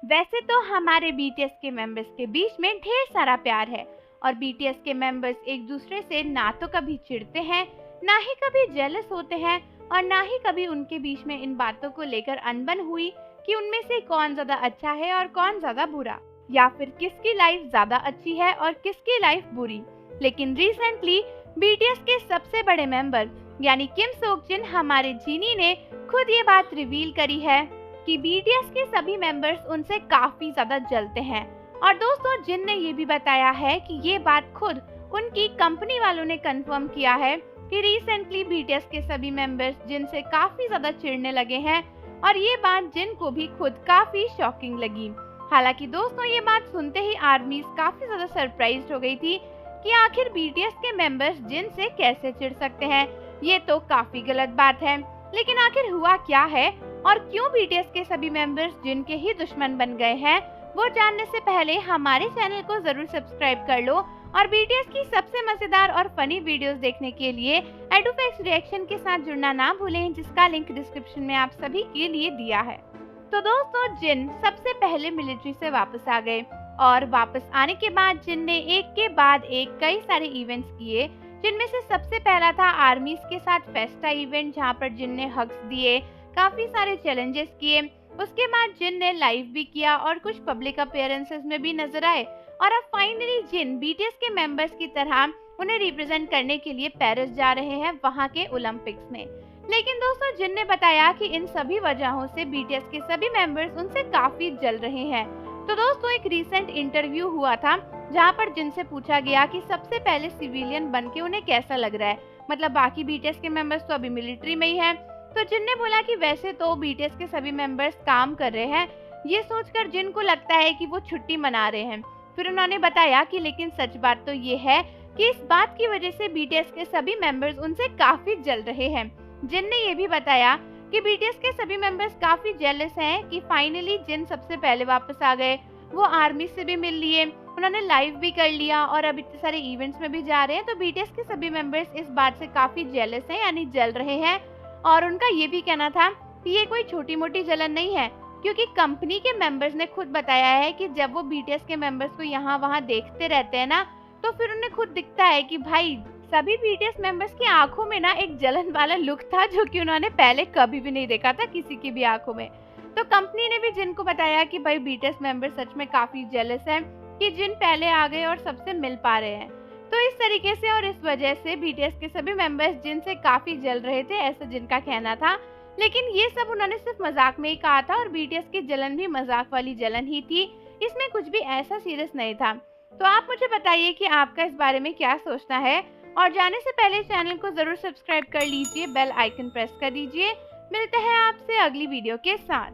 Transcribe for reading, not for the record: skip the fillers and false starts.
वैसे तो हमारे बीटीएस के मेंबर्स के बीच में ढेर सारा प्यार है और बीटीएस के मेंबर्स एक दूसरे से ना तो कभी चिढ़ते हैं, ना ही कभी जेलस होते हैं और ना ही कभी उनके बीच में इन बातों को लेकर अनबन हुई कि उनमें से कौन ज्यादा अच्छा है और कौन ज्यादा बुरा, या फिर किसकी लाइफ ज्यादा अच्छी है और किसकी लाइफ बुरी। लेकिन रिसेंटली बीटीएस के सबसे बड़े मेंबर यानी किम सोकजिन हमारे जिनी ने खुद ये बात रिवील करी है कि बीटीएस के सभी मेंबर्स उनसे काफी ज्यादा जलते हैं। और दोस्तों, जिन ने ये भी बताया है कि ये बात खुद उनकी कंपनी वालों ने कंफर्म किया है कि रिसेंटली बीटीएस के सभी मेंबर्स जिन से काफी ज्यादा चिढ़ने लगे हैं और ये बात जिन को भी खुद काफी शॉकिंग लगी। हालांकि दोस्तों, ये बात सुनते ही आर्मीज काफी ज्यादा सरप्राइज्ड हो गई थी कि आखिर बीटीएस के मेंबर्स जिन से कैसे चिढ़ सकते हैं, ये तो काफी गलत बात है। लेकिन आखिर हुआ क्या है और क्यों बीटीएस के सभी मेंबर्स जिन के ही दुश्मन बन गए हैं, वो जानने से पहले हमारे चैनल को जरूर सब्सक्राइब कर लो और बीटीएस की सबसे मजेदार और फनी वीडियोस देखने के लिए एडुफैक्स रिएक्शन के साथ जुड़ना ना भूलें, जिसका लिंक डिस्क्रिप्शन में आप सभी के लिए दिया है। तो दोस्तों, जिन सबसे पहले मिलिट्री से वापस आ गए और वापस आने के बाद जिन ने एक के बाद एक कई सारे इवेंट्स किए, जिनमें से सबसे पहला था आर्मीज के साथ फेस्टा इवेंट, जहां पर जिन ने हग्स दिए, काफी सारे चैलेंजेस किए। उसके बाद जिन ने लाइव भी किया और कुछ पब्लिक अपीयरेंसेस में भी नजर आए और अब फाइनली जिन बीटीएस के मेंबर्स की तरह उन्हें रिप्रेजेंट करने के लिए पेरिस जा रहे हैं वहां के ओलंपिक्स में। लेकिन दोस्तों, जिन ने बताया कि इन सभी वजहों से बीटीएस के सभी मेंबर्स उनसे काफी जल रहे हैं। तो दोस्तों, एक रीसेंट इंटरव्यू हुआ था जहां पर जिन से पूछा गया कि सबसे पहले सिविलियन बनके उन्हें कैसा लग रहा है, मतलब बाकी बीटीएस के मेंबर्स तो अभी मिलिट्री में ही हैं। तो जिन ने बोला कि वैसे तो बीटीएस के सभी मेंबर्स काम कर रहे हैं, ये सोचकर जिन को लगता है कि वो छुट्टी मना रहे हैं। फिर उन्होंने बताया कि लेकिन सच बात तो ये है कि इस बात की वजह से बीटीएस के सभी मेंबर्स उनसे काफी जल रहे हैं। जिन ने ये भी बताया कि बीटीएस के सभी मेंबर्स काफी जेलस हैं कि फाइनली जिन सबसे पहले वापस आ गए, वो आर्मी से भी मिल लिए, उन्होंने लाइव भी कर लिया और अब इतने सारे इवेंट्स में भी जा रहे हैं। तो बीटीएस के सभी मेंबर्स इस बात से काफी जेलस हैं, यानी जल रहे हैं। और उनका ये भी कहना था कि ये कोई छोटी मोटी जलन नहीं है, क्योंकि कंपनी के मेंबर्स ने खुद बताया है कि जब वो बीटीएस के मेंबर्स को यहाँ वहाँ देखते रहते हैं ना, तो फिर उन्हें खुद दिखता है कि भाई सभी बीटीएस मेंबर्स की आंखों में ना एक जलन वाला लुक था, जो कि उन्होंने पहले कभी भी नहीं देखा था किसी की भी आंखों में। तो कंपनी ने भी जिन को बताया कि भाई बीटीएस मेंबर सच में काफी जेलस हैं कि जिन पहले आ गए और सबसे मिल पा रहे हैं। तो इस तरीके से और इस वजह से बीटीएस के सभी मेंबर्स जिन से काफी जल रहे थे, ऐसा जिनका कहना था। लेकिन ये सब उन्होंने सिर्फ मजाक में ही कहा था और बीटीएस की जलन भी मजाक वाली जलन ही थी, इसमें कुछ भी ऐसा सीरियस नहीं था। तो आप मुझे बताइए कि आपका इस बारे में क्या सोचना है, और जाने से पहले चैनल को जरूर सब्सक्राइब कर लीजिए, बेल आइकन प्रेस कर दीजिए। मिलते हैं आपसे अगली वीडियो के साथ।